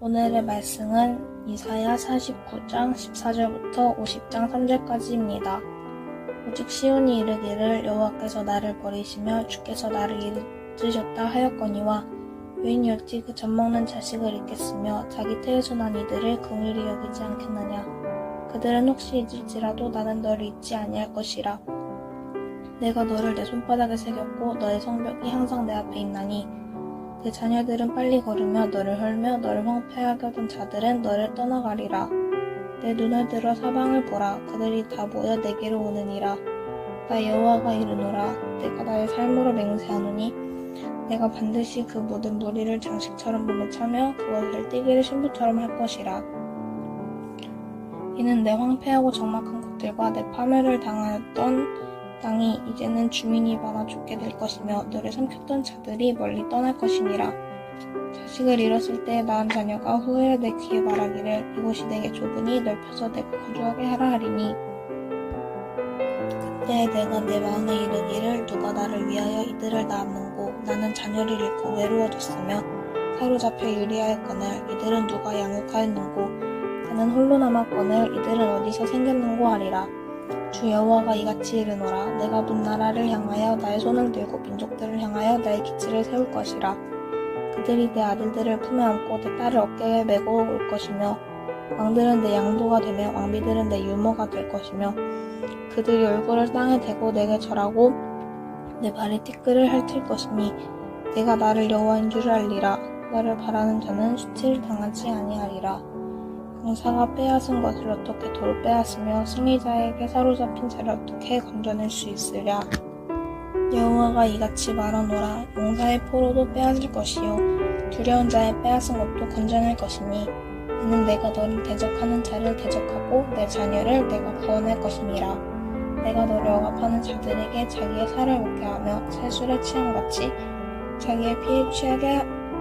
오늘의 말씀은 이사야 49장 14절부터 50장 3절까지입니다. 오직 시온이 이르기를 여호와께서 나를 버리시며 주께서 나를 잊으셨다 하였거니와 여인이 어찌 그 젖먹는 자식을 잊겠으며 자기 태에서 난 이들을 긍휼히 여기지 않겠느냐. 그들은 혹시 잊을지라도 나는 너를 잊지 아니할 것이라. 내가 너를 내 손바닥에 새겼고 너의 성벽이 항상 내 앞에 있나니 내 자녀들은 빨리 걸으며 너를 헐며 너를 황폐하게 하던 자들은 너를 떠나가리라. 내 눈을 들어 사방을 보라. 그들이 다 모여 내게로 오느니라. 나 여호와가 이르노라. 내가 나의 삶으로 맹세하노니 내가 반드시 그 모든 무리를 장식처럼 몸에 차며 그것을 띠기를 신부처럼 할 것이라. 이는 내 황폐하고 적막한 곳들과 내 파멸을 당하였던 땅이 이제는 주민이 많아 죽게 될 것이며 너를 삼켰던 자들이 멀리 떠날 것이니라. 자식을 잃었을 때 낳은 자녀가 후에 내 귀에 말하기를 이곳이 내게 좁으니 넓혀서 내가 거주하게 하라 하리니 그때 내가 내 마음에 이르기를 누가 나를 위하여 이들을 낳았는고 나는 자녀를 잃고 외로워졌으며 사로잡혀 유리하였거늘 이들은 누가 양육하였는고 나는 홀로 남았거늘 이들은 어디서 생겼는고 하리라. 주 여호와가 이같이 이르노라. 내가 문 나라를 향하여 나의 손을 들고 민족들을 향하여 나의 기치를 세울 것이라. 그들이 내 아들들을 품에 안고 내 딸을 어깨에 메고 올 것이며 왕들은 내 양도가 되며 왕비들은 내 유모가 될 것이며 그들이 얼굴을 땅에 대고 내게 절하고 내 발에 티끌을 핥을 것이니 내가 나를 여호와인 줄 알리라. 나를 바라는 자는 수치를 당하지 아니하리라. 강사가 빼앗은 것을 어떻게 도로 빼앗으며 승리자에게 사로잡힌 자를 어떻게 건져낼 수 있으랴. 여호와가 이같이 말하노라. 용사의 포로도 빼앗을 것이요 두려운 자의 빼앗은 것도 건져낼 것이니 이는 내가 너를 대적하는 자를 대적하고 내 자녀를 내가 구원할 것이니라. 내가 너를 억압하는 자들에게 자기의 살을 먹게 하며 새술에 취함같이 자기의 피에 취하게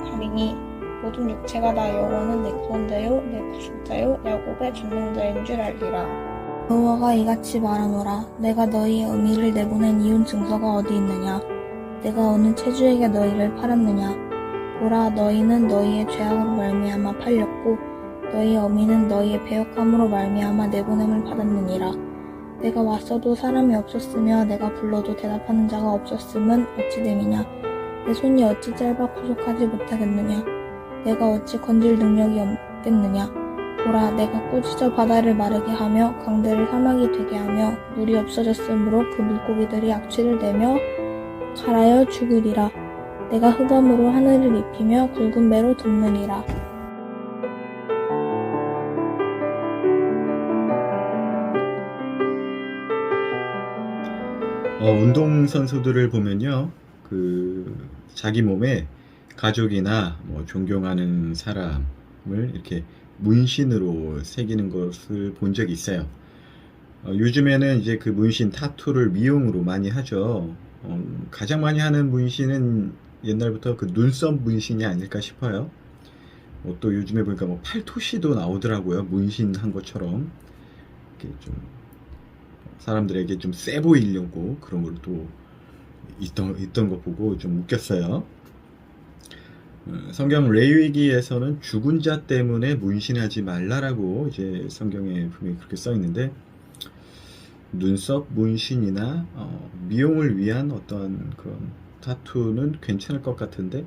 하리니 모든 육체가 나 여호와는 내 구원자요 내 구속자요 야곱의 전능자인 줄 알리라. 여호와가 이같이 말하노라. 내가 너희의 의미를 내보낸 이혼 증서가 어디 있느냐. 내가 어느 체주에게 너희를 팔았느냐. 보라, 너희는 너희의 죄악으로 말미암아 팔렸고 너희의 어미는 너희의 배역함으로 말미암아 내보냄을 받았느니라. 내가 왔어도 사람이 없었으며 내가 불러도 대답하는 자가 없었음은 어찌 됨이냐. 내 손이 어찌 짧아 구속하지 못하겠느냐. 내가 어찌 건질 능력이 없겠느냐. 보라, 내가 꾸짖어 바다를 마르게 하며 강들을 사막이 되게 하며 물이 없어졌으므로 그 물고기들이 악취를 내며 갈아여 죽으리라. 내가 흑암으로 하늘을 입히며 굵은 배로 덮느니라. 운동선수들을 보면요, 자기 몸에 가족이나 존경하는 사람을 이렇게 문신으로 새기는 것을 본 적이 있어요. 요즘에는 이제 그 문신 타투를 미용으로 많이 하죠. 가장 많이 하는 문신은 옛날부터 그 눈썹 문신이 아닐까 싶어요. 또 요즘에 보니까 팔토시도 나오더라고요. 문신한 것처럼 이렇게 좀 사람들에게 좀 세 보이려고 그런 걸 또 있던 거 보고 좀 웃겼어요. 성경 레위기에서는 죽은 자 때문에 문신하지 말라라고 이제 성경에 분명히 그렇게 써 있는데 눈썹 문신이나 미용을 위한 어떤 그런 타투는 괜찮을 것 같은데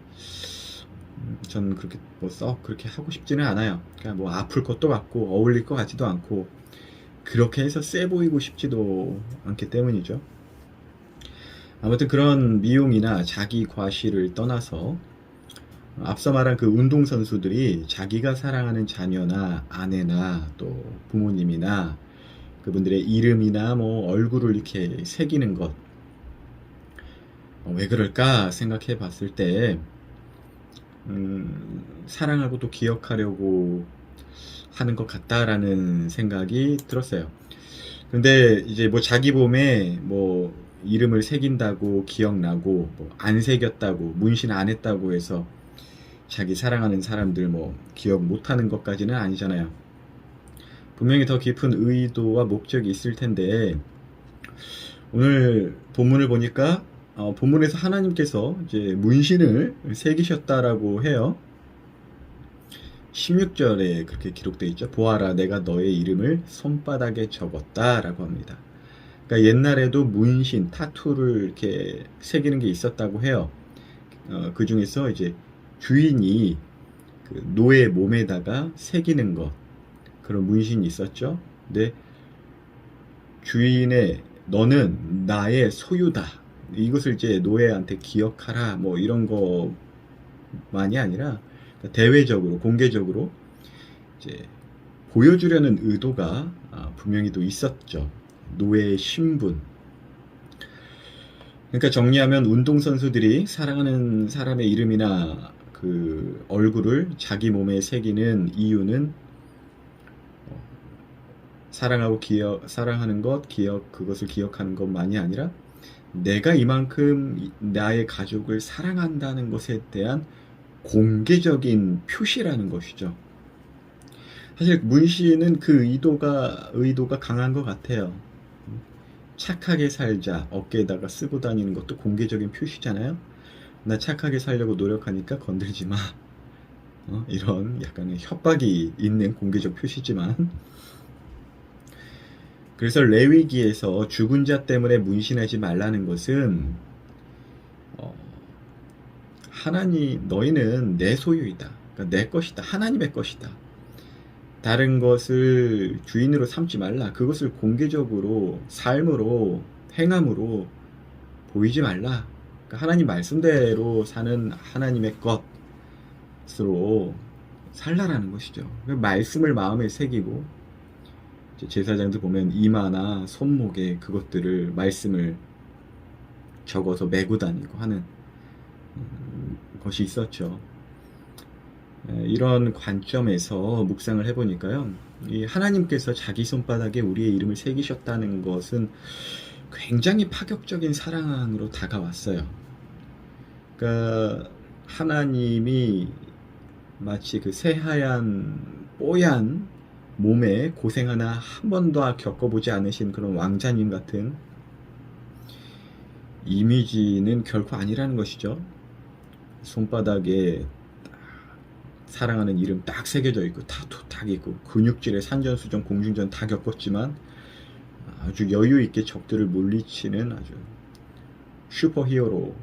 저는 그렇게 썩 그렇게 하고 싶지는 않아요. 그러니까 아플 것도 같고 어울릴 것 같지도 않고 그렇게 해서 세 보이고 싶지도 않기 때문이죠. 아무튼 그런 미용이나 자기 과시를 떠나서 앞서 말한 그 운동선수들이 자기가 사랑하는 자녀나 아내나 또 부모님이나 그분들의 이름이나 얼굴을 이렇게 새기는 것, 왜 그럴까 생각해 봤을 때 사랑하고 또 기억하려고 하는 것 같다라는 생각이 들었어요. 근데 이제 자기 몸에 이름을 새긴다고 기억나고 안 새겼다고 문신 안 했다고 해서 자기 사랑하는 사람들 기억 못하는 것까지는 아니잖아요. 분명히 더 깊은 의도와 목적이 있을 텐데 오늘 본문을 보니까 본문에서 하나님께서 이제 문신을 새기셨다라고 해요. 16절에 그렇게 기록되어 있죠. 보아라, 내가 너의 이름을 손바닥에 적었다 라고 합니다. 그러니까 옛날에도 문신, 타투를 이렇게 새기는 게 있었다고 해요. 그 중에서 이제 주인이 그 노예 몸에다가 새기는 것, 그런 문신이 있었죠. 근데 주인의 너는 나의 소유다, 이것을 이제 노예한테 기억하라, 뭐 이런 거만이 아니라 대외적으로, 공개적으로 이제 보여주려는 의도가 분명히 또 있었죠. 노예의 신분. 그러니까 정리하면 운동선수들이 사랑하는 사람의 이름이나 그 얼굴을 자기 몸에 새기는 이유는 사랑하는 것, 그것을 기억하는 것만이 아니라 내가 이만큼 나의 가족을 사랑한다는 것에 대한 공개적인 표시라는 것이죠. 사실 문신은 그 의도가 강한 것 같아요. 착하게 살자, 어깨에다가 쓰고 다니는 것도 공개적인 표시잖아요. 나 착하게 살려고 노력하니까 건들지 마. 이런 약간의 협박이 있는 공개적 표시지만, 그래서 레위기에서 죽은 자 때문에 문신하지 말라는 것은 하나님, 너희는 내 소유이다, 그러니까 내 것이다, 하나님의 것이다, 다른 것을 주인으로 삼지 말라, 그것을 공개적으로 삶으로, 행함으로 보이지 말라. 그러니까 하나님 말씀대로 사는 하나님의 것으로 살라라는 것이죠. 말씀을 마음에 새기고, 제사장들 보면 이마나 손목에 그것들을, 말씀을 적어서 메고 다니고 하는 것이 있었죠. 이런 관점에서 묵상을 해보니까요, 이 하나님께서 자기 손바닥에 우리의 이름을 새기셨다는 것은 굉장히 파격적인 사랑으로 다가왔어요. 그러니까 하나님이 마치 그 새하얀 뽀얀 몸에 고생 하나 한 번도 겪어보지 않으신 그런 왕자님 같은 이미지는 결코 아니라는 것이죠. 손바닥에 사랑하는 이름 딱 새겨져 있고, 타투 딱 있고, 근육질의 산전수전 공중전 다 겪었지만 아주 여유 있게 적들을 물리치는 아주 슈퍼히어로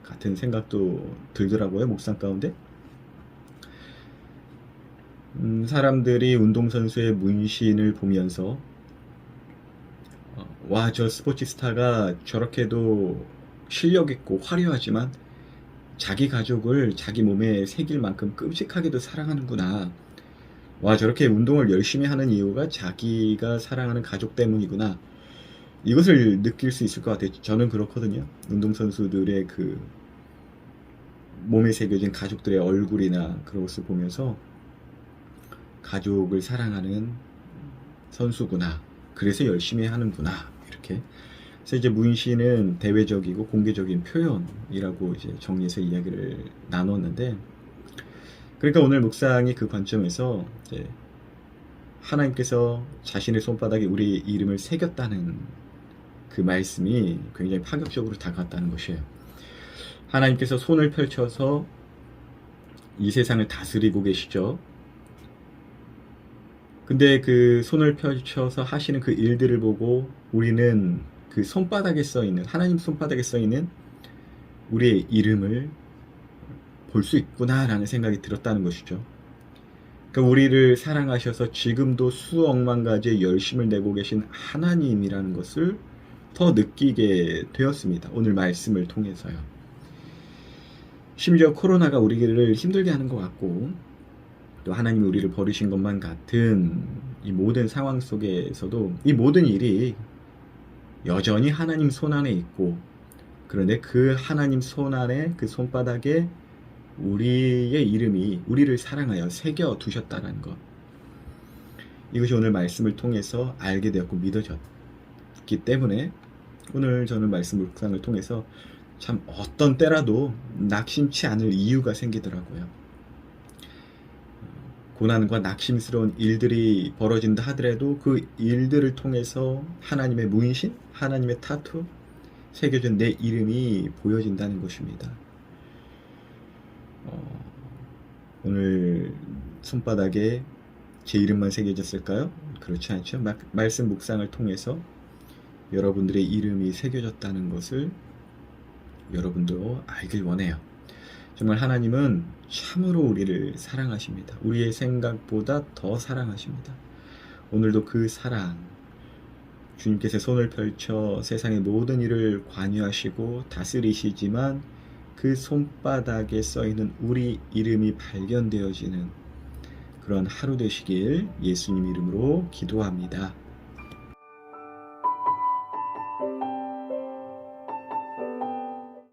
같은 생각도 들더라고요, 묵상 가운데. 사람들이 운동선수의 문신을 보면서 와, 저 스포츠 스타가 저렇게도 실력 있고 화려하지만 자기 가족을 자기 몸에 새길 만큼 끔찍하게도 사랑하는구나. 와, 저렇게 운동을 열심히 하는 이유가 자기가 사랑하는 가족 때문이구나. 이것을 느낄 수 있을 것 같아요. 저는 그렇거든요. 운동선수들의 그 몸에 새겨진 가족들의 얼굴이나 그런 것을 보면서 가족을 사랑하는 선수구나, 그래서 열심히 하는구나, 이렇게. 그래서 이제 문신은 대외적이고 공개적인 표현이라고 이제 정리해서 이야기를 나눴는데, 그러니까 오늘 묵상이 그 관점에서 이제 하나님께서 자신의 손바닥에 우리 이름을 새겼다는 그 말씀이 굉장히 파격적으로 다가왔다는 것이에요. 하나님께서 손을 펼쳐서 이 세상을 다스리고 계시죠. 근데 그 손을 펼쳐서 하시는 그 일들을 보고 우리는 그 손바닥에 써있는, 하나님 손바닥에 써있는 우리의 이름을 볼 수 있구나 라는 생각이 들었다는 것이죠. 그러니까 우리를 사랑하셔서 지금도 수억만 가지의 열심을 내고 계신 하나님이라는 것을 더 느끼게 되었습니다. 오늘 말씀을 통해서요. 심지어 코로나가 우리를 힘들게 하는 것 같고, 또 하나님이 우리를 버리신 것만 같은 이 모든 상황 속에서도 이 모든 일이 여전히 하나님 손 안에 있고, 그런데 그 하나님 손 안에, 그 손바닥에 우리의 이름이, 우리를 사랑하여 새겨 두셨다는 것, 이것이 오늘 말씀을 통해서 알게 되었고 믿어졌기 때문에 오늘 저는 말씀 묵상을 통해서 참 어떤 때라도 낙심치 않을 이유가 생기더라고요. 고난과 낙심스러운 일들이 벌어진다 하더라도 그 일들을 통해서 하나님의 문신, 하나님의 타투, 새겨진 내 이름이 보여진다는 것입니다. 오늘 손바닥에 제 이름만 새겨졌을까요? 그렇지 않죠. 말씀 묵상을 통해서 여러분들의 이름이 새겨졌다는 것을 여러분도 알길 원해요. 정말 하나님은 참으로 우리를 사랑하십니다. 우리의 생각보다 더 사랑하십니다. 오늘도 그 사랑, 주님께서 손을 펼쳐 세상의 모든 일을 관여하시고 다스리시지만 그 손바닥에 써있는 우리 이름이 발견되어지는 그런 하루 되시길 예수님 이름으로 기도합니다.